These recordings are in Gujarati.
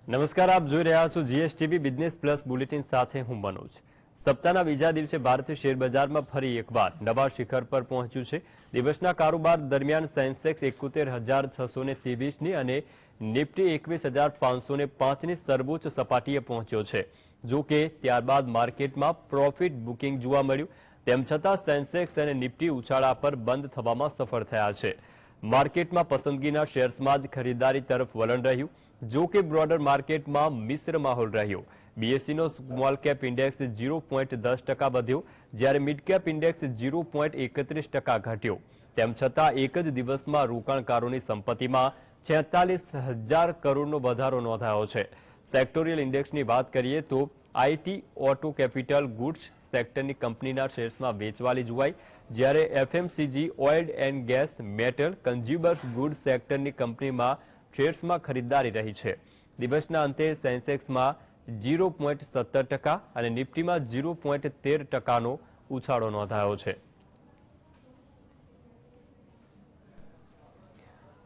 નમસ્કાર, આપ જોઈ રહ્યા છો જીએસટીવી બિઝનેસ પ્લસ બુલેટિન સાથે હું મનોજ। સપ્તાહના બીજા દિવસે ભારતીય શેર બજારમાં ફરી એકવાર નવા શિખર પર પહોંચ્યું છે। દિવસના કારોબાર દરમિયાન સેન્સેક્સ 71,623ની અને નિફ્ટી 21,505ની સર્વોચ્ચ સપાટીએ પહોંચ્યો છે। જો કે ત્યારબાદ માર્કેટમાં પ્રોફિટ બુકિંગ જોવા મળ્યું, તેમ છતાં સેન્સેક્સ અને નિફ્ટી ઉછાળા પર બંધ થવામાં સફળ થયા છે। માર્કેટમાં પસંદગીના શેર્સમાં જ ખરીદારી તરફ વલણ રહ્યું। જો કે બ્રોડર માર્કેટમાં મિશ્ર માહોલ રહ્યો। બીએસસીનો સ્મોલ કેપ ઇન્ડેક્સ 0.10% વધ્યો, જ્યારે મિડ કેપ ઇન્ડેક્સ 0.31% ઘટ્યો। તેમ છતાં એક જ દિવસમાં રોકાણકારોની સંપત્તિમાં 46,000 કરોડનો વધારો નોંધાયો છે। સેક્ટોરિયલ ઇન્ડેક્સની વાત કરીએ તો આઈટી, ઓટો, કેપિટલ ગુડ્સ સેક્ટરની કંપનીના શેર્સમાં વેચવાલી જોવાઈ, જ્યારે FMCG, oil and gas, metal, consumers goods સેક્ટરની કંપનીમાં શેર્સમાં ખરીદારી રહી છે। દિવસના અંતે સેન્સેક્સમાં 0.17% અને નિફ્ટીમાં 0.13%નો ઉછાળો નોંધાયો છે।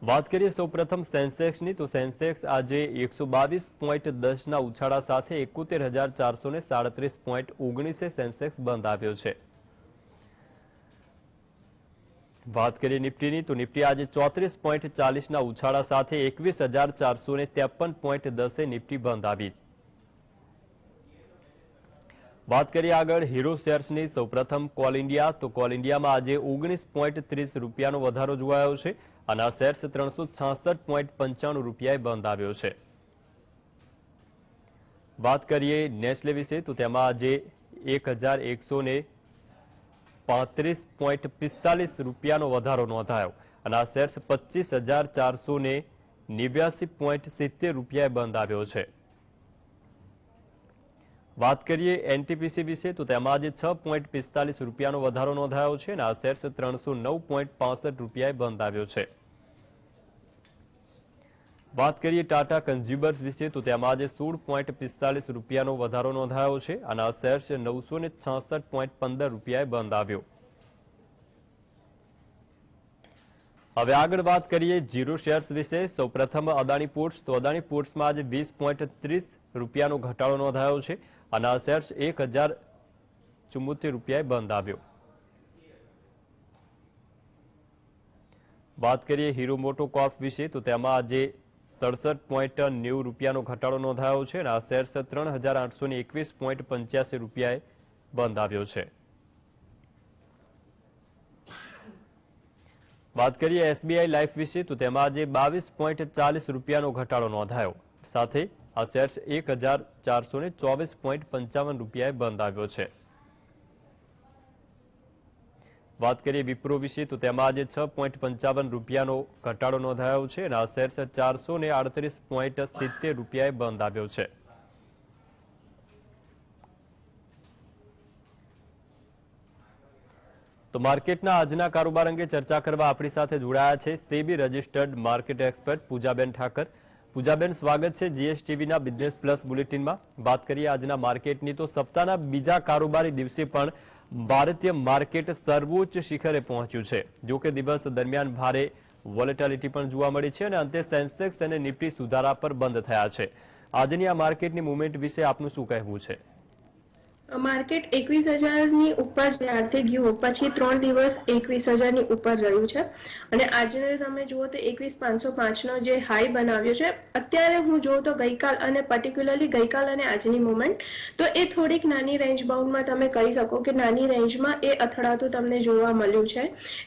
વાત કરીએ સૌપ્રથમ સેન્સેક્સની, તો સેન્સેક્સ આજે 122.10ના ઉછાળા સાથે 71,437.19 સેન્સેક્સ બંધ આવ્યો છે। વાત કરીએ નિફ્ટીની, તો નિફ્ટી આજે 34.40ના ઉછાળા સાથે 21,453.10 નિફ્ટી બંધ આવી। વાત કરીએ આગળ હીરો શેર્સની, સૌપ્રથમ કોલ ઇન્ડિયા, તો કોલ ઇન્ડિયામાં આજે 19.30 રૂપિયાનો વધારો જોવાયો છે અને આ શેર્સ 366.95 રૂપિયાએ બંધ આવ્યો છે। વાત કરીએ નેસ્લે વિશે, તો તેમાં આજે 1,135.45 રૂપિયાનો વધારો નોંધાયો અને આ શેર્સ 25,489.70 રૂપિયાએ બંધ આવ્યો છે। વાત કરીએ એનટીપીસી વિશે, તો તેમાં આજે 6.45 રૂપિયાનો વધારો નોંધાયો છે અને આ શેર્સ 309.65 રૂપિયાએ બંધ આવ્યો છે। વાત કરીએ ટાટા કન્ઝ્યુમર્સ વિશે, તો તેમાં આજે 16.45 રૂપિયાનો વધારો નોંધાયો છે અને આ શેર્સ 966.15 રૂપિયાએ બંધ આવ્યો। હવે આગળ વાત કરીએ જીરો શેર્સ વિશે, સૌપ્રથમ અદાણી પોર્ટ્સ, તો અદાણી પોર્ટ્સમાં આજે 20.30 રૂપિયાનો ઘટાડો નોંધાયો છે અને આ શેર્સ 1,074 રૂપિયાએ બંધ આવ્યો। વાત કરીએ હીરો મોટોકોર્પ વિશે, તો તેમાં આજે 67.90 રૂપિયાનો ઘટાડો નોંધાયો છે અને આ શેર્સ 3,821.85 રૂપિયાએ બંધ આવ્યો છે। વાત કરીએ એસબીઆઈ લાઈફ વિશે, તો તેમાં આજે 22.40 રૂપિયાનો ઘટાડો નોંધાયો સાથે આ શેર્સ 1,424.55 રૂપિયાએ બંધ આવ્યો છે। વાત કરીએ વિપ્રો વિશે, તો તેમાં આજે 6.55 રૂપિયાનો ઘટાડો નોંધાયો છે અને આ શેર્સ 438.70 રૂપિયાએ બંધ આવ્યો છે। તો માર્કેટના આજના કારોબાર અંગે ચર્ચા કરવા આપણી સાથે જોડાયા છે સેબી રજિસ્ટર્ડ માર્કેટ એક્સપર્ટ પૂજાબેન ઠાકર। પૂજાબેન, સ્વાગત છે જીએસટીવીના બિઝનેસ પ્લસ બુલેટિનમાં। વાત કરીએ આજના માર્કેટની, તો સપ્તાહના બીજા કારોબારી દિવસે પણ ભારતીય માર્કેટ સર્વોચ્ચ શિખરે પહોંચ્યું છે। જો કે દિવસ દરમિયાન ભારે વોલેટિલિટી પણ જોવા મળી છે અને અંતે સેન્સેક્સ અને નિફ્ટી સુધારા પર બંધ થયા છે। આજની આ માર્કેટની મુવમેન્ટ વિશે આપનું શું કહેવું છે? માર્કેટ 21,000ની ઉપર જ્યારથી ગયું પછી 3 દિવસ 21,000ની ઉપર રહ્યું છે અને આજે તમે જુઓ તો 21,505નો જે હાઈ બનાવ્યો છે। અત્યારે હું જોઉં તો ગઈકાલ અને પર્ટિક્યુલરલી ગઈકાલ અને આજની મુવમેન્ટ તો એ થોડીક નાની રેન્જ બાઉન્ડમાં તમે કહી શકો કે નાની રેન્જમાં એ અથડાતું તમને જોવા મળ્યું છે।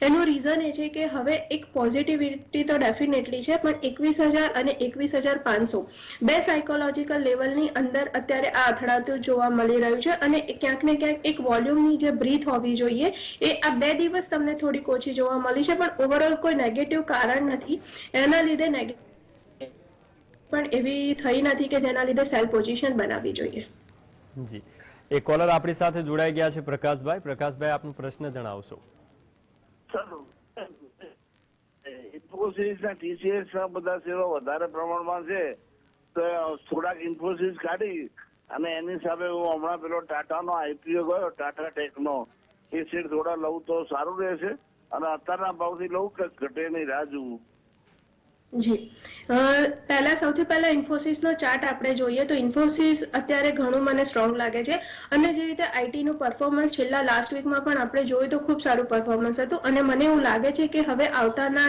એનું રીઝન એ છે કે હવે એક પોઝિટિવિટી તો ડેફિનેટલી છે, પણ 21,000 અને 21,500 બે સાયકોલોજીકલ લેવલની અંદર અત્યારે આ અથડાતું જોવા મળી રહ્યું છે અને ક્યાંક ને ક્યાંક એક વોલ્યુમની જે બ્રીથ હોવી જોઈએ એ આ 2 દિવસ તમને થોડીક ઓછી જોવા મળી છે, પણ ઓવરઓલ કોઈ નેગેટિવ કારણ નથી। એના લીધે પણ એવી થઈ નથી કે જેના લીધે સેલ પોઝિશન બનાવવી જોઈએ। જી, એક કોલર આપણી સાથે જોડાઈ ગયા છે પ્રકાશભાઈ। પ્રકાશભાઈ, આપનો પ્રશ્ન જણાવશો? ઇન્ફોસિસ ના ટીસીએસ ના બધા શેરો વધારે પ્રમાણમાં છે, તો થોડાક ઇન્ફોસિસ કાઢી અને એની સામે હું હમણાં પેલો ટાટાનો આઈપીઓ ગયો, ટાટા ટેકનો, એ શેર થોડા લઉં તો સારું રહેશે અને અત્યારના ભાવથી લઉં કે ઘટે નહીં રાહ જોવું? જી પહેલા સૌથી પહેલા ઇન્ફોસિસનો ચાર્ટ આપણે જોઈએ તો ઇન્ફોસિસ અત્યારે ઘણું મને સ્ટ્રોંગ લાગે છે અને જે રીતે આઈટીનું પરફોર્મન્સ છેલ્લા લાસ્ટ વીકમાં પણ આપણે જોયું તો ખૂબ સારું પરફોર્મન્સ હતું અને મને એવું લાગે છે કે હવે આવનારા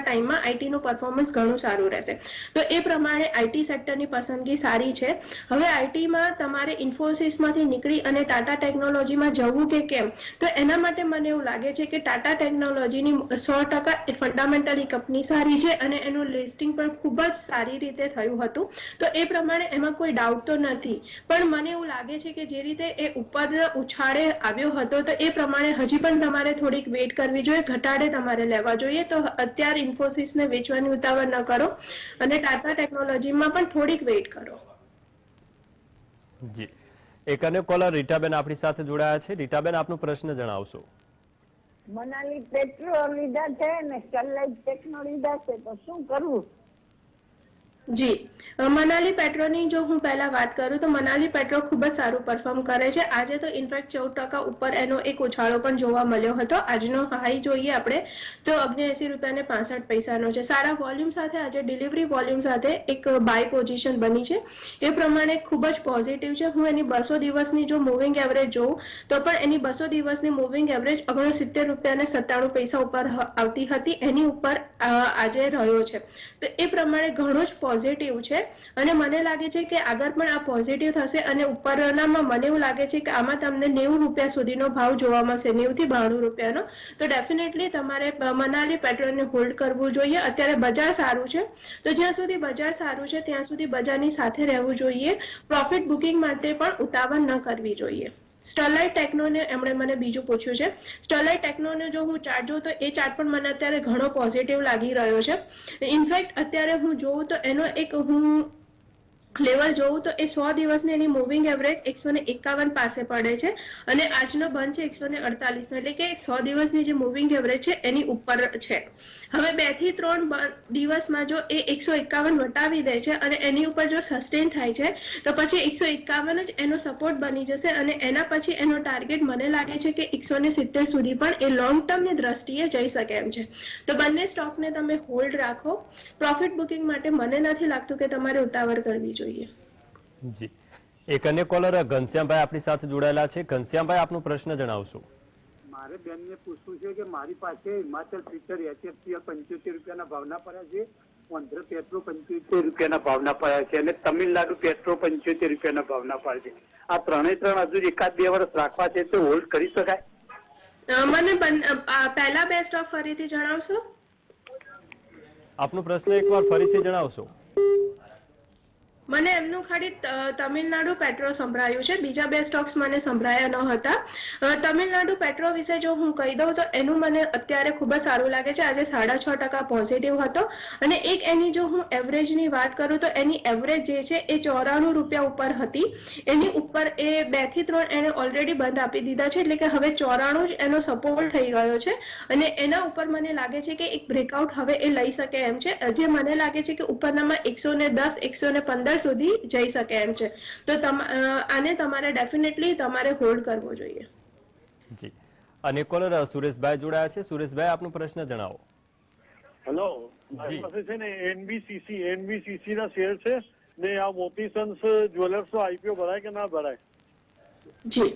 ટાઈમમાં આઈટીનું પરફોર્મન્સ ઘણું સારું રહેશે. તો એ પ્રમાણે આઈટી સેક્ટરની પસંદગી સારી છે. હવે આઈટીમાં તમારે ઇન્ફોસિસમાંથી નીકળી અને ટાટા ટેકનોલોજીમાં જવું કે કેમ, તો એના માટે મને એવું લાગે છે કે ટાટા ટેકનોલોજીની 100% ફંડામેન્ટલી કંપની સારી છે અને એનું લિસ્ટિંગ પણ ખૂબ જ સારી રીતે થયું હતું. તો એ પ્રમાણે એમાં કોઈ ડાઉટ તો નથી, પણ મને એવું લાગે છે કે જે રીતે એ ઉપર ઉછાળે આવ્યો હતો તો એ પ્રમાણે હજી પણ તમારે થોડીક વેઇટ કરવી જોઈએ, ઘટાડે તમારે લેવા જોઈએ. તો અત્યારે ઇન્ફોસિસને વેચવાની ઉતાવળ ન કરો અને ટાટા ટેકનોલોજીમાં પણ થોડીક વેઇટ કરો. જી, એક અન્ય કોલર રીટાબેન આપણી સાથે જોડાયા છે. રીટાબેન, આપનો પ્રશ્ન જણાવશો. મનાલી પેટ્રો લીધા છે ને સ્ટરલાઇટ ટેકનો લીધા છે, તો શું કરવું? જી, મનાલી પેટ્રોની જો હું પહેલા વાત કરું તો મનાલી પેટ્રો ખૂબ જ સારું પરફોર્મ કરે છે. આજે તો ઇનફેક્ટ 14% ઉપર એનો એક ઉછાળો પણ જોવા મળ્યો હતો. આજનો હાઈ જોઈએ આપણે તો 79 રૂપિયા ને 65 પૈસાનો છે. સારા વોલ્યુમ સાથે આજે ડિલિવરી વોલ્યુમ સાથે એક બાય પોઝિશન બની છે. એ પ્રમાણે ખૂબ જ પોઝિટિવ છે. હું એની 200 દિવસની જો મૂવિંગ એવરેજ જોઉં તો પણ એની 200 દિવસની મૂવિંગ એવરેજ 69 રૂપિયા ને 97 પૈસા ઉપર આવતી હતી, એની ઉપર આજે રહ્યો છે. તો એ પ્રમાણે ઘણું જ પોઝિટિવ છે અને મને લાગે છે કે આગળ પણ આ પોઝિટિવ થશે અને ઉપરનામાં મને એવું લાગે છે કે આમાં તમને 90 રૂપિયા સુધીનો ભાવ જોવા મળશે, 90 થી 92 રૂપિયાનો. તો ડેફિનેટલી તમારે મનાલી પેટ્રોલને હોલ્ડ કરવું જોઈએ. અત્યારે બજાર સારું છે, તો જ્યાં સુધી બજાર સારું છે ત્યાં સુધી બજારની સાથે રહેવું જોઈએ. પ્રોફિટ બુકિંગ માટે પણ ઉતાવળ ન કરવી જોઈએ. સ્ટરલાઇટ ટેકનોને એમણે મને બીજું પૂછ્યું છે. સ્ટરલાઇટ ટેકનોને જો હું ચાર્ટ જોઉં તો એ ચાર્ટ પણ મને અત્યારે ઘણો પોઝિટિવ લાગી રહ્યો છે. ઇનફેક્ટ અત્યારે હું જોઉં તો એનો એક હું લેવલ જોઉં તો એ 100 દિવસની એની મૂવિંગ એવરેજ 151 પાસે પડે છે અને આજનો બંધ છે 148 નો, એટલે કે 100 દિવસની જે મૂવિંગ એવરેજ છે એની ઉપર છે. હવે 2 થી 3 દિવસમાં જો એ 151 વટાવી દે છે અને એની ઉપર જો સસ્ટેન થાય છે તો પછી 151 જ એનો સપોર્ટ બની જશે અને એના પછી એનો ટાર્ગેટ મને લાગે છે કે 170 સુધી પણ એ લોંગ ટર્મની દ્રષ્ટિએ જઈ શકે એમ છે. તો બંને સ્ટોકને તમે હોલ્ડ રાખો. પ્રોફિટ બુકિંગ માટે મને નથી લાગતું કે તમારે ઉતાવળ કરવી જોઈએ. જી, એક અન્ય કોલર ઘનશ્યામભાઈ આપણી સાથે જોડાયેલા છે. ઘનશ્યામભાઈ, આપનો પ્રશ્ન જણાવશો. મારે બેનને પૂછવું છે કે મારી પાસે હિમાચલ ફિલ્ટર HFCL 75 રૂપિયાના ભાવના પડ્યા છે, આંધ્ર પેટ્રો 75 રૂપિયાના ભાવના પડ્યા છે અને તમિલનાડુ પેટ્રો 75 રૂપિયાના ભાવના પડ્યા છે. આ ત્રણે હજુ 1-2 વર્ષ રાખવા છે તો હોલ્ડ કરી શકાય? મને પહેલા બે સ્ટોક ફરીથી જણાવશો. આપનો પ્રશ્ન એકવાર ફરીથી જણાવશો. મને એમનું ખાલી તમિલનાડુ પેટ્રો સંભળાયું છે, બીજા બે સ્ટોક્સ મને સંભળાયા ન હતા. તમિલનાડુ પેટ્રો વિશે જો હું કહી દઉં તો એનું મને અત્યારે ખૂબ જ સારું લાગે છે. આજે 6.5% પોઝિટિવ હતો અને એક એની જો હું એવરેજની વાત કરું તો એની એવરેજ જે છે એ 94 રૂપિયા ઉપર હતી. એની ઉપર એ 2 થી 3 એને ઓલરેડી બંધ આપી દીધા છે, એટલે કે હવે 94 જ એનો સપોર્ટ થઈ ગયો છે અને એના ઉપર મને લાગે છે કે એક બ્રેકઆઉટ હવે એ લઈ શકે એમ છે, જે મને લાગે છે કે ઉપરનામાં 110 115 સુધી જઈ શકે એમ છે. તો આને તમારે ડેફિનેટલી તમારે હોલ્ડ કરવો જોઈએ. જી, અને કોલર સુરેશભાઈ જોડાયા છે. સુરેશભાઈ, આપનો પ્રશ્ન જણાવો. હેલો, મારી પાસે છે ને એનબીસીસી ના શેર છે ને આ મોતીસન્સ જ્વેલર્સ નો આઈપીઓ ભરાય કે ના ભરાય? જી,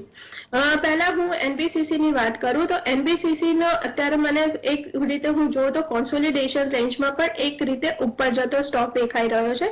પહેલા હું એનબીસીસી ની વાત કરું તો એનબીસીસી નો અત્યારે મને એક રીતે હું જોઉં તો કોન્સોલિડેશન રેન્જમાં પણ એક રીતે ઉપર જતો સ્ટોક દેખાઈ રહ્યો છે.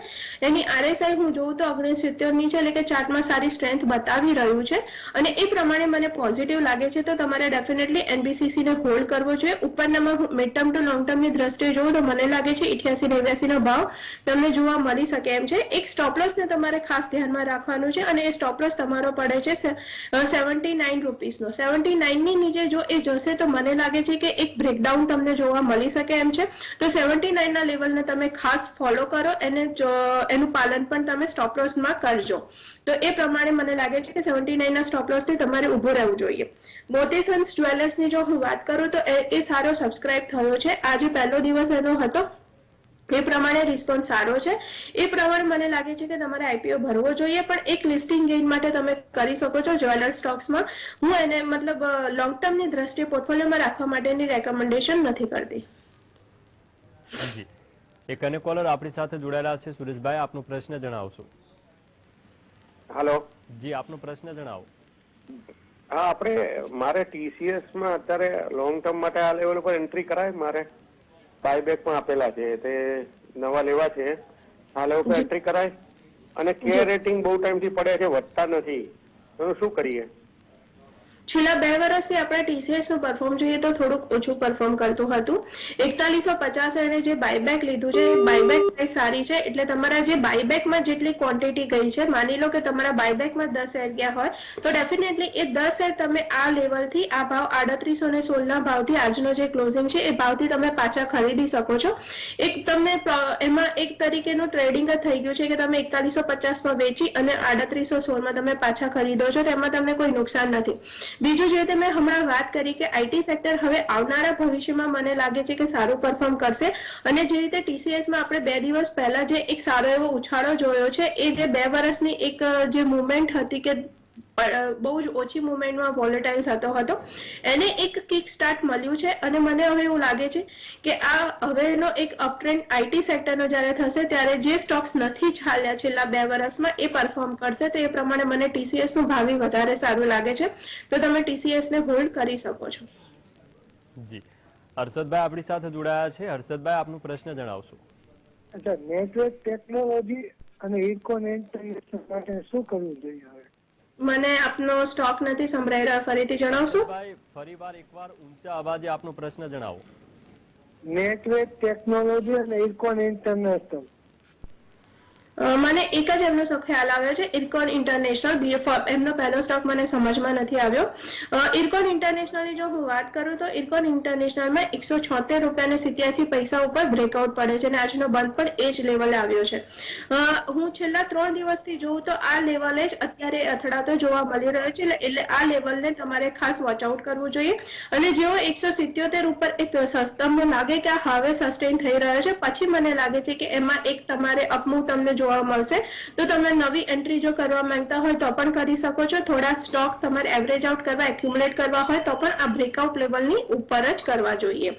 એની આરએસઆઈ હું જોઉં તો 69 ની છે, એટલે કે ચાર્ટમાં સારી સ્ટ્રેન્થ બતાવી રહ્યું છે અને એ પ્રમાણે મને પોઝિટિવ લાગે છે. તો તમારે ડેફિનેટલી એનબીસીસી ને હોલ્ડ કરવો જોઈએ. ઉપરનામાં મિડ ટર્મ ટુ લોંગ ટર્મની દ્રષ્ટિએ જોઉં તો મને લાગે છે 88-89 નો ભાવ તમને જોવા મળી શકે એમ છે. એક સ્ટોપલોસ ને તમારે ખાસ ધ્યાનમાં રાખવાનું છે અને એ સ્ટોપલોસ તમારો પડે છે 79 રૂપીસનો. 79 ની નીચે જો એ જશે તો મને લાગે છે કે એક બ્રેકડાઉન તમને જોવા મળી શકે એમ છે. તો 79 ના લેવલને તમે ખાસ ફોલો કરો અને એનું પાલન પણ તમે સ્ટોપલોસમાં કરજો. તો એ પ્રમાણે મને લાગે છે કે 79 ના સ્ટોપલોસથી તમારે ઊભું રહેવું જોઈએ. મોતીસન્સ જ્વેલર્સની જો હું વાત કરું તો એ સારો સબસ્ક્રાઇબ થયો છે. આજે પહેલો દિવસ એનો હતો, એ પ્રમાણે રિસ્પોન્સ સારો છે. એ પ્રમાણે મને લાગે છે કે તમારે આઈપીઓ ભરવો જોઈએ, પણ એક લિસ્ટિંગ ગેઇન માટે તમે કરી શકો છો જ્વેલર સ્ટોક્સમાં. હું એને મતલબ લોંગ ટર્મની દ્રષ્ટિએ પોર્ટફોલિયોમાં રાખવા માટેની રેકમેન્ડેશન નથી કરતી. જી, એક અન્ય કોલર આપણી સાથે જોડાયેલા છે. સુરેશભાઈ, આપનો પ્રશ્ન જણાવશો. હેલો. જી, આપનો પ્રશ્ન જણાવો. હા, મારે TCS માં અત્યારે લોંગ ટર્મ માટે આ લેવલ પર એન્ટ્રી કરાય? મારે બાયબેક પણ આપેલા છે, તે નવા લેવા છે, આ લેવલ પર એન્ટ્રી કરાય? અને કે રેટિંગ બહુ ટાઈમ થી પડે છે, વધતા નથી, તો શું કરીએ? છેલ્લા 2 વર્ષથી આપણે TCS નું પરફોર્મ જોઈએ તો થોડુંક ઓછું પરફોર્મ કરતું હતું. 4150 એને જે બાયબેક લીધું છે, બાયબેક પ્રાઇસ સારી છે, એટલે તમારા જે બાયબેકમાં જેટલી ક્વોન્ટિટી ગઈ છે, માની લો કે તમારા બાયબેકમાં 10 શેર ગયા હોય તો ડેફિનેટલી એ 10 શેર તમે આ લેવલથી, આ ભાવ 3816 ના ભાવથી, આજનો જે ક્લોઝિંગ છે એ ભાવથી તમે પાછા ખરીદી શકો છો. એક તમને એમાં એક તરીકેનું ટ્રેડિંગ જ થઈ ગયું છે કે તમે 4150 માં વેચી અને 3816 માં તમે પાછા ખરીદો છો, તેમાં તમને કોઈ નુકસાન નથી. બીજું જે રીતે મેં હમણાં વાત કરી કે આઈટી સેક્ટર હવે આવનારા ભવિષ્યમાં મને લાગે છે કે સારું પરફોર્મ કરશે, અને જે રીતે TCS માં આપણે 2 દિવસ પહેલા જે એક સારો એવો ઉછાળો જોયો છે, એ જે 2 વર્ષની એક જે મુવમેન્ટ હતી કે બહુ જ ઓછી મુવમેન્ટમાં વોલેટાઇલ થતો હતો, એને એક કિક સ્ટાર્ટ મળ્યું છે. અને મને હવે એવું લાગે છે કે આ હવેનો એક અપટ્રેન્ડ આઈટી સેક્ટરનો જ્યારે થશે ત્યારે જે સ્ટોક્સ નથી ચાલ્યા છેલ્લા 2 વર્ષમાં એ પરફોર્મ કરશે. તો એ પ્રમાણે મને TCS નું ભાવિ વધારે સારું લાગે છે, તો તમે TCS ને હોલ્ડ કરી શકો છો. જી, હર્ષદભાઈ આપણી સાથે જોડાયા છે. હર્ષદભાઈ, આપનો પ્રશ્ન જણાવશો. અચ્છા, નેટવર્ક ટેકનોલોજી અને ઇકોન ઇન્ટરનેશનલ માટે શું કરવું જોઈએ? હવે મને આપનો સ્ટોક નથી સંભળાઈ રહ્યો, ફરીથી જણાવશો? ભાઈ, ફરીવાર એકવાર ઊંચા અવાજે આપનો પ્રશ્ન જણાવો. નેટવર્ક ટેકનોલોજી અને ઇકોન ઇન્ટરનેશનલ. મને એક જ એમનો ખ્યાલ આવ્યો છે, ઇરકોન ઇન્ટરનેશનલ. એમનો પહેલો સ્ટોક મને સમજમાં નથી આવ્યો. ઇરકોન ઇન્ટરનેશનલની જો હું વાત કરું તો ઇરકોન ઇન્ટરનેશનલમાં 176 રૂપિયા અને 87 પૈસા ઉપર બ્રેકઆઉટ પડે છે, અને આજનો બંધ પણ એ જ લેવલે આવ્યો છે. હું છેલ્લા 3 દિવસથી જોઉં તો આ લેવલે જ અત્યારે અથડાતો જોવા મળી રહ્યો છે, એટલે આ લેવલને તમારે ખાસ વોચ આઉટ કરવું જોઈએ. અને જેવો 177 ઉપર એક સસ્તંભ લાગે કે આ હવે સસ્ટેન થઈ રહ્યો છે, પછી મને લાગે છે કે એમાં એક તમારે અપમૂવ તમને જોવા મળશે, તો તમે નવી એન્ટ્રી જો કરવા માંગતા હોય તો પણ કરી શકો છો. થોડા સ્ટોક તમારે એવરેજ આઉટ કરવા, એક્યુમ્યુલેટ કરવા હોય તો પણ આ બ્રેકઆઉટ લેવલની ઉપર જ કરવા જોઈએ.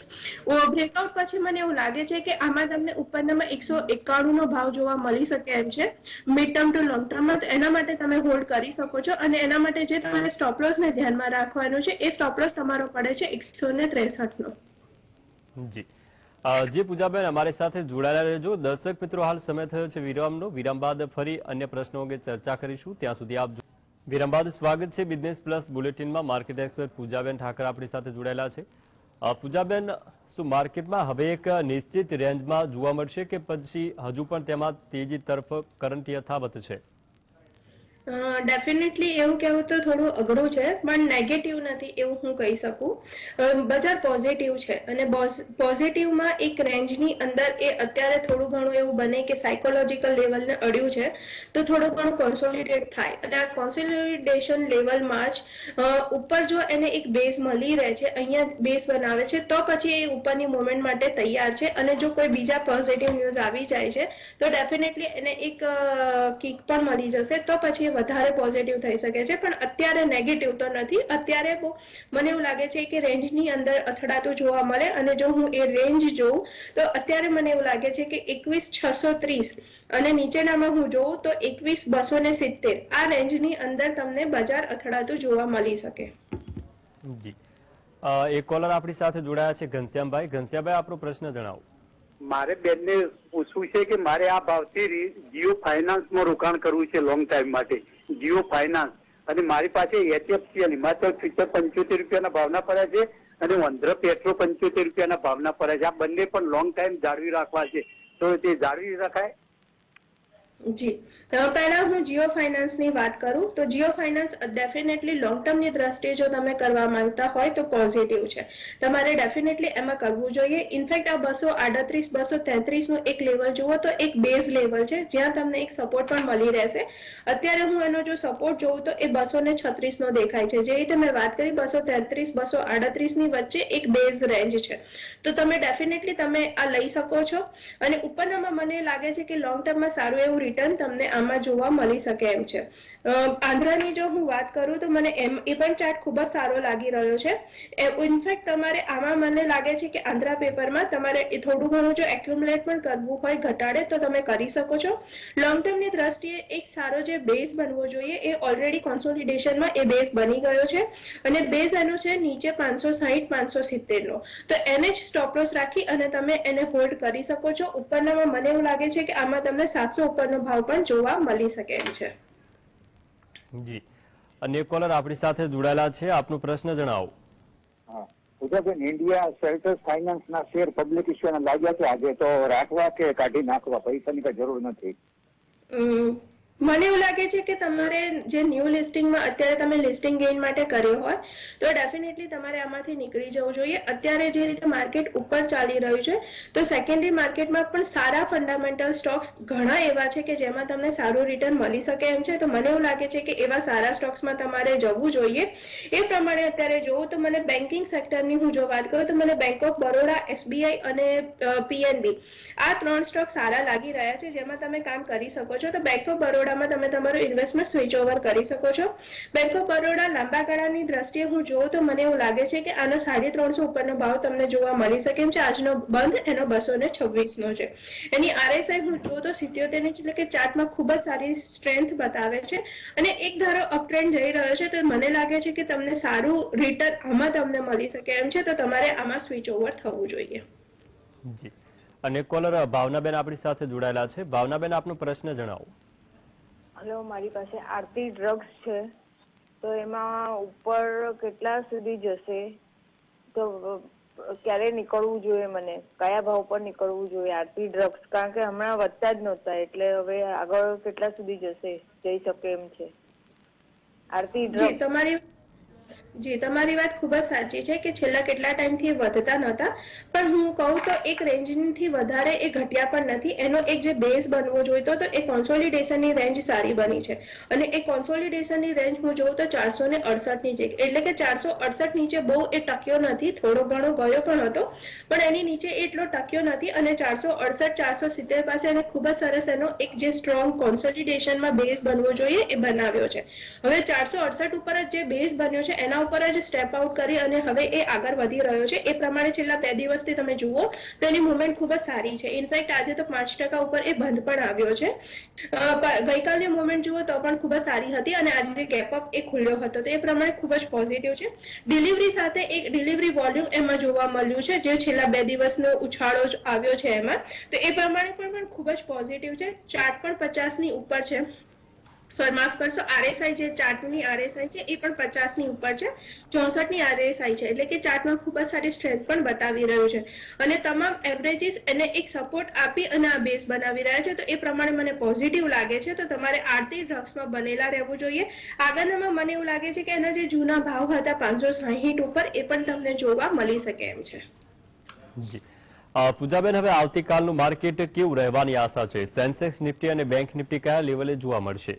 બ્રેકઆઉટ પછી મને એવું લાગે છે કે આમાં તમને ઉપરનામાં 191 નો ભાવ જોવા મળી શકે એમ છે મિડ ટર્મ ટુ લોંગ ટર્મમાં, તો એના માટે તમે હોલ્ડ કરી શકો છો. અને એના માટે જે તમારે સ્ટોપ લોસ ને ધ્યાનમાં રાખવાનું છે, એ સ્ટોપ લોસ તમારો પડે છે 163 નો. જી, જે પૂજાબેન અમારી સાથે જોડાયેલા રહેજો. દર્શક મિત્રો, હાલ સમય થયો છે વિરામનો. વિરામ બાદ ફરી અન્ય પ્રશ્નો અંગે ચર્ચા કરીશું. ત્યાં સુધી આપ વિરામ બાદ સ્વાગત છે બિઝનેસ પ્લસ બુલેટિનમાં. માર્કેટ એક્સપર્ટ પૂજાબેન ઠાકર આપણી સાથે જોડાયેલા છે. પૂજાબેન, શું માર્કેટમાં હવે એક નિશ્ચિત રેન્જમાં જોવા મળશે કે પછી હજુ પણ તેમાં તેજી તરફ કરંટ યથાવત છે? ડેફિનેટલી એવું કહેવું તો થોડું અઘરું છે, પણ નેગેટિવ નથી એવું હું કહી શકું. બજાર પોઝિટિવ છે, અને પોઝિટિવમાં એક રેન્જની અંદર એ અત્યારે થોડું ઘણું એવું બને કે સાયકોલોજીકલ લેવલને અડ્યું છે, તો થોડું ઘણું કોન્સોલિડેટ થાય, અને આ કોન્સોલિડેશન લેવલમાં જ ઉપર જો એને એક બેઝ મળી રહે છે, અહીંયા બેઝ બનાવે છે, તો પછી એ ઉપરની મુવમેન્ટ માટે તૈયાર છે. અને જો કોઈ બીજા પોઝિટિવ ન્યૂઝ આવી જાય છે તો ડેફિનેટલી એને એક કિક પણ મળી જશે, તો પછી વધારે પોઝિટિવ થઈ શકે છે. પણ અત્યારે નેગેટિવ તો નથી. અત્યારે મને એવું લાગે છે કે રેન્જની અંદર અથડાતું જોવા મળે, અને જો હું એ રેન્જ જોઉં તો અત્યારે મને એવું લાગે છે કે 21630 અને નીચેનામાં હું જોઉં તો 21270 આ રેન્જની અંદર તમને બજાર અથડાતું જોવા મળી શકે. જી, એક કોલર આપણી સાથે જોડાયા છે ઘનશ્યામભાઈ. ઘનશ્યામભાઈ, આપનો પ્રશ્ન જણાવો. મારે બેનને પૂછવું છે કે મારે આ ભાવથી જીઓ ફાઇનાન્સમાં રોકાણ કરવું છે લોંગ ટાઈમ માટે. જીઓ ફાઇનાન્સ, અને મારી પાસે HFCL અને હિમાચલ ફ્યુચર 75 રૂપિયાના ભાવના પડ્યા છે, અને વંદ્ર પેટ્રો 75 રૂપિયાના ભાવના પડ્યા છે. આ બંને પણ લોંગ ટાઈમ જાળવી રાખવા છે, તો તે જાળવી રખાય? જી, પહેલા હું જીઓ ફાઇનાન્સની વાત કરું તો જીઓ ફાઇનાન્સ ડેફિનેટલી લોંગ ટર્મની દ્રષ્ટિએ જો તમે કરવા માંગતા હોય તો પોઝિટિવ છે, તમારે ડેફિનેટલી એમાં કરવું જોઈએ. ઇનફેક્ટ આ 238 233 નું એક લેવલ જુઓ તો એક બેઝ લેવલ છે, જ્યાં તમને એક સપોર્ટ પણ મળી રહેશે. અત્યારે હું એનો જો સપોર્ટ જોઉં તો એ 236 નો દેખાય છે. જે રીતે મેં વાત કરી 233 238 ની વચ્ચે એક બેઝ રેન્જ છે, તો તમે ડેફિનેટલી તમે આ લઈ શકો છો. અને ઉપરનામાં મને લાગે છે કે લોંગ ટર્મમાં સારું એવું રિટર્ન તમને આમાં જોવા મળી શકે એમ છે. આંધ્રાની જો હું વાત કરું તો મને એ પણ ચાર્ટ ખૂબ જ સારો લાગી રહ્યો છે. ઇનફેક્ટ તમારે આમાં મને લાગે છે કે આંધ્રા પેપરમાં તમારે થોડું ઘણું જો એક્યુમ્યુલેટ પણ કરવું હોય ઘટાડે તો તમે કરી શકો છો. લોંગ ટર્મની દ્રષ્ટિએ એક સારો જે બેઝ બનવો જોઈએ એ ઓલરેડી કોન્સોલિડેશનમાં એ બેઝ બની ગયો છે અને બેઝ એનો છે નીચે 560 570 નો. તો એને જ સ્ટોપ લોસ રાખી અને તમે એને હોલ્ડ કરી શકો છો. ઉપરનામાં મને એવું લાગે છે કે આમાં તમને 700 ઉપરનો ભાવ પણ જોવા મળી શકે એમ છે. જી, અન્ય કોલર આપણી સાથે જોડાયેલા છે, આપનો પ્રશ્ન જણાવો. પૂજાબેન, ઇન્ડિયા સેલ્ટર્સ ફાઇનાન્સ ના શેર પબ્લિક ઇશ્યુના લાગ્યા છે આજે, તો રાખવા કે કાઢી નાખવા? પૈસાની કઈ જરૂર નથી. મને એવું લાગે છે કે તમારે જે ન્યૂ લિસ્ટિંગમાં અત્યારે તમે લિસ્ટિંગ ગેઇન માટે કર્યો હોય તો ડેફિનેટલી તમારે આમાંથી નીકળી જવું જોઈએ. અત્યારે જે રીતે માર્કેટ ઉપર ચાલી રહ્યું છે તો સેકન્ડરી માર્કેટમાં પણ સારા ફંડામેન્ટલ સ્ટોક્સ ઘણા એવા છે કે જેમાં તમને સારું રિટર્ન મળી શકે એમ છે. તો મને એવું લાગે છે કે એવા સારા સ્ટોક્સમાં તમારે જવું જોઈએ. એ પ્રમાણે અત્યારે જોવું તો મને બેન્કિંગ સેક્ટરની હું જો વાત કરું તો મને બેંક ઓફ બરોડા, એસબીઆઈ અને પીએનબી આ 3 સ્ટોક સારા લાગી રહ્યા છે જેમાં તમે કામ કરી શકો છો. તો બેંક ઓફ બરોડા તમે તમારું ઇન્વેસ્ટમેન્ટ સ્વિચ ઓવર કરી શકો છો. બેંક ઓફ બરોડા લાંબા ગાળાની દ્રષ્ટિએ હું જોઉં તો મને એવું લાગે છે કે આનો 350 ઉપરનો ભાવ તમને જોવા મળી શકે એમ છે. આજનો બંધ એનો 226 નો છે. એની આરએસઆઈ હું જોઉં તો 77 ની, એટલે કે ચાર્ટમાં ખૂબ જ સારી સ્ટ્રેન્થ બતાવે છે અને એક ધારો અપટ્રેન્ડ જઈ રહ્યો છે. તો મને લાગે છે કે તમને સારું રિટર્ન આમાં તમને મળી શકે એમ છે. તો તમારે આમાં સ્વિચ ઓવર થવું જોઈએ. જી, અને કોલર ભાવનાબેન આપણી સાથે જોડાયેલા છે. ભાવનાબેન, આપનો પ્રશ્ન જણાવો. હલો, મારી પાસે આરતી ડ્રગ્સ છે, તો એમાં ઉપર કેટલા સુધી જશે? તો ક્યારે નીકળવું જોઈએ? મને કયા ભાવ પર નીકળવું જોઈએ આરતી ડ્રગ્સ? કારણ કે હમણાં વધતા જ નહોતા, એટલે હવે આગળ કેટલા સુધી જશે, જઈ શકે એમ છે આરતી ડ્રગ્સ? તમારી વાત ખૂબ જ સાચી છે કે છેલ્લા કેટલા ટાઈમથી વધતા નહોતા, પણ હું કહું તો એક રેન્જથી વધારે એ ઘટ્યા પણ નથી. એનો એક જે બેઝ બનવો જોઈતો તો એ કોન્સોલિડેશનની રેન્જ સારી બની છે અને એ કોન્સોલિડેશનની રેન્જ હું જોઉં તો 468 ની છે. એટલે કે 468 નીચે બહુ એ ટક્યો નથી, થોડો ઘણો ગયો પણ હતો પણ એની નીચે એટલો ટક્યો નથી અને 468 470 પાસે એને ખૂબ જ સરસ એનો એક જે સ્ટ્રોંગ કોન્સોલિડેશનમાં બેઝ બનવો જોઈએ એ બનાવ્યો છે. હવે 468 ઉપર જ જે બેઝ બન્યો છે એના ઉપર જ સ્ટેપ આઉટ કરી અને હવે એ આગળ વધી રહ્યો છે. એ પ્રમાણે છેલ્લા 2 દિવસથી તમે જુઓ તો એની મુવમેન્ટ ખૂબ જ સારી છે. ઇનફેક્ટ આજે તો 5% ઉપર એ બંધ પણ આવ્યો છે. ગઈકાલની મુવમેન્ટ જુઓ તો પણ ખૂબ જ સારી હતી અને આજે જે ગેપ અપ એ ખુલ્યો હતો તો એ પ્રમાણે ખૂબ જ પોઝિટિવ છે. ડિલિવરી સાથે એક ડિલિવરી વોલ્યુમ એમાં જોવા મળ્યું છે જે છેલ્લા 2 દિવસનો ઉછાળો આવ્યો છે એમાં, તો એ પ્રમાણે પણ ખૂબ જ પોઝિટિવ છે. ચાર્ટ પણ 50 ની ઉપર છે. માફ કરશો, આરએસઆઈ જે ચાર્ટની આરએસઆઈ છે એ પણ 50 ની ઉપર છે. 64 ની આરએસઆઈ છે, એટલે કે ચાર્ટમાં ખૂબ જ સારી સ્ટ્રેન્થ પણ બતાવી રહ્યું છે અને તમામ એવરેજીસ એને એક સપોર્ટ આપી અને આ બેઝ બનાવી રહ્યા છે. તો એ પ્રમાણે મને પોઝિટિવ લાગે છે. તો તમારે આરતી ડ્રગ્સમાં બનેલા રહેવું જોઈએ. આગળનામાં મને એવું લાગે છે કે એના જે જૂના ભાવ હતા 560 ઉપર એ પણ તમને જોવા મળી શકે એમ છે. જી, પૂજાબેન, હવે આવતીકાલનું માર્કેટ કેવું રહેવાની આશા છે? સેન્સેક્સ, નિફ્ટી અને બેંક નિફ્ટી કયા લેવલે જોવા મળશે?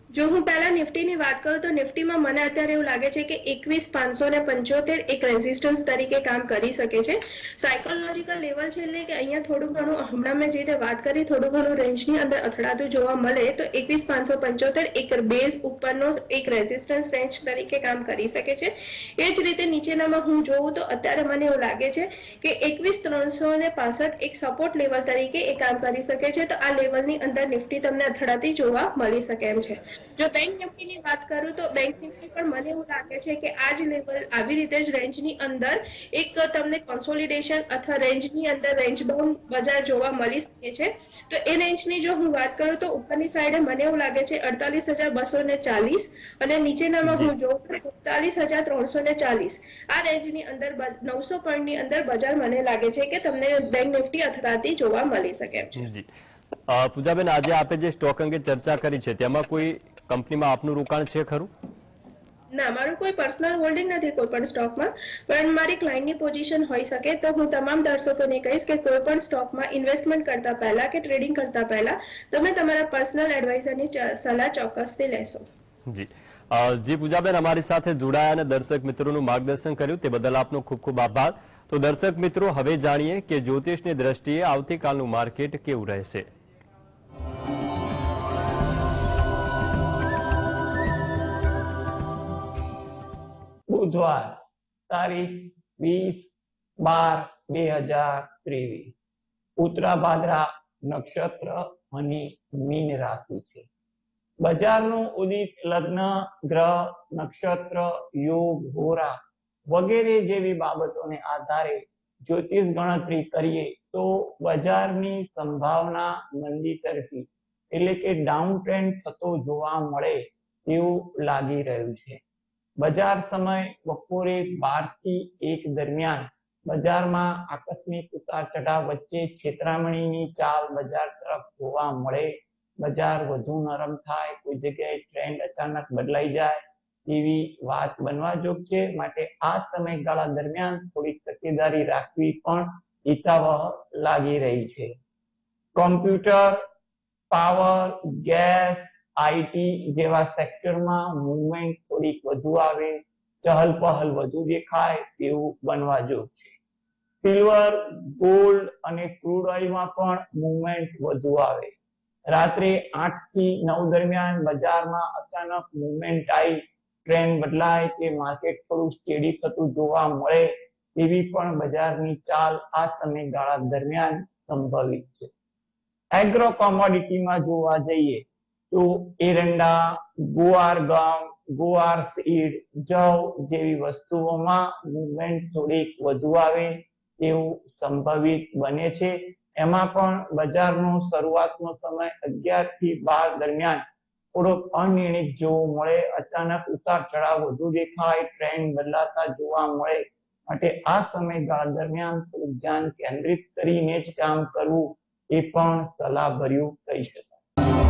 જો હું પહેલા નિફ્ટીની વાત કરું તો નિફ્ટીમાં મને અત્યારે એવું લાગે છે કે 21,575 એક રેઝિસ્ટન્સ તરીકે કામ કરી શકે છે. સાયકોલોજીકલ લેવલ છે, એટલે કે અહીંયા થોડું ઘણું હમણાં મેં જે રીતે વાત કરી થોડું ઘણું રેન્જની અંદર અથડાતું જોવા મળે તો 21,575 એક બેઝ ઉપરનો એક રેઝિસ્ટન્સ રેન્જ તરીકે કામ કરી શકે છે. એ જ રીતે નીચેનામાં હું જોઉં તો અત્યારે મને એવું લાગે છે કે 21,365 એક સપોર્ટ લેવલ તરીકે એ કામ કરી શકે છે. તો આ લેવલની અંદર નિફ્ટી તમને અથડાતી જોવા મળી શકે એમ છે. જો બેંક નિફ્ટીની વાત કરું તો બેંક નિફ્ટી પણ મને એવું લાગે છે કે આ જ લેવલ આવી રીતે જ રેન્જની અંદર એક તમને કોન્સોલિડેશન અથવા રેન્જની અંદર રેન્જ બાઉન્ડ બજાર જોવા મળી શકે છે. તો એ રેન્જની જો હું વાત કરું તો ઉપરની સાઈડે મને એવું લાગે છે 48,240 અને નીચેનામાં હું જોઉં 47,340. આ રેન્જની અંદર 900 પોઈન્ટની અંદર બજાર મને લાગે છે કે તમને બેંક નિફ્ટી અથડાતી જોવા મળી શકે છે. પૂજાબેન, આજે આપણે જે સ્ટોક અંગે ચર્ચા કરી છે તેમાં કોઈ કંપનીમાં આપનું રોકાણ છે ખરું? ના, મારું કોઈ પર્સનલ હોલ્ડિંગ નથી કોઈ પણ સ્ટોકમાં, પણ મારી ક્લાયન્ટની પોઝિશન હોઈ શકે. તો હું તમામ દર્શકોને કહીશ કે કોઈ પણ સ્ટોકમાં ઇન્વેસ્ટમેન્ટ કરતા પહેલા કે ટ્રેડિંગ કરતા પહેલા તમે તમારા પર્સનલ એડવાઇઝરની સલાહ ચોક્કસથી લેશો. જી પૂજાબેન, અમારી સાથે જોડાયા અને દર્શક મિત્રોનું માર્ગદર્શન કર્યું તે બદલ આપનો ખૂબ ખૂબ આભાર. તો દર્શક મિત્રો, હવે જાણીએ કે જ્યોતિષની દ્રષ્ટિએ આવતીકાલનું માર્કેટ કેવું રહેશે. બુધવાર તારીખ 20/12/2023 ઉત્તરા ભાદ્રા નક્ષત્ર અને મીન રાશિ છે. બજારનું ઉદિત લગ્ન, ગ્રહ, નક્ષત્ર, યોગ, હોરા વગેરે જેવી બાબતોને આધારે જ્યોતિષ ગણતરી કરીએ તો બજારની સંભાવના મંદી તરફી એટલે કે ડાઉન ટ્રેન્ડ થતો જોવા મળે તેવું લાગી રહ્યું છે. બજાર સમય બપોરે 12 થી 1 દરમિયાન બજારમાં આકસ્મિક ઉતાર ચઢાવ વચ્ચે છેતરામણીની ચાલ બજાર તરફ જોવા મળે. બજાર વધુ નરમ થાય, કોઈ જગ્યાએ ટ્રેન્ડ અચાનક બદલાઈ જાય એવી વાત બનવા જોગ છે. માટે આ સમયગાળા દરમિયાન થોડી તકેદારી રાખવી પણ હિતાવહ લાગી રહી છે. કોમ્પ્યુટર, પાવર, ગેસ, આઈટી જેવા સેક્ટરમાં મૂવમેન્ટ થોડીક વધુ આવે, ચહલ પહલ વધુ દેખાય તેવું બનવા જોગ છે. સિલ્વર, ગોલ્ડ અને ક્રૂડ ઓઇલમાં પણ મૂવમેન્ટ વધુ આવે. રાત્રે 8 થી 9 દરમિયાન બજારમાં અચાનક મૂવમેન્ટ આવી ટ્રેન્ડ બદલાય કે માર્કેટ થોડું સ્ટેડી થતું જોવા મળે એવી પણ બજારની ચાલ આ સમયગાળા દરમિયાન સંભવિત છે. એગ્રો કોમોડિટીમાં જોવા જઈએ તો એરંડા, ગુવાર ગમ, ગુવાર સીડ, જવ જેવી વસ્તુઓમાં મૂવમેન્ટ થોડીક વધુ આવે એવું સંભવિત બને છે. એમાં પણ બજારનો શરૂઆતનો સમય 11 થી 12 દરમિયાન થોડોક અનિર્ણિત જોવા મળે, અચાનક ઉતાર ચઢાવ વધુ દેખાય, ટ્રેન્ડ બદલાતા જોવા મળે. માટે આ સમયગાળા દરમિયાન થોડું ધ્યાન કેન્દ્રિત કરીને જ કામ કરવું એ પણ સલાહભર્યું કહી શકાય.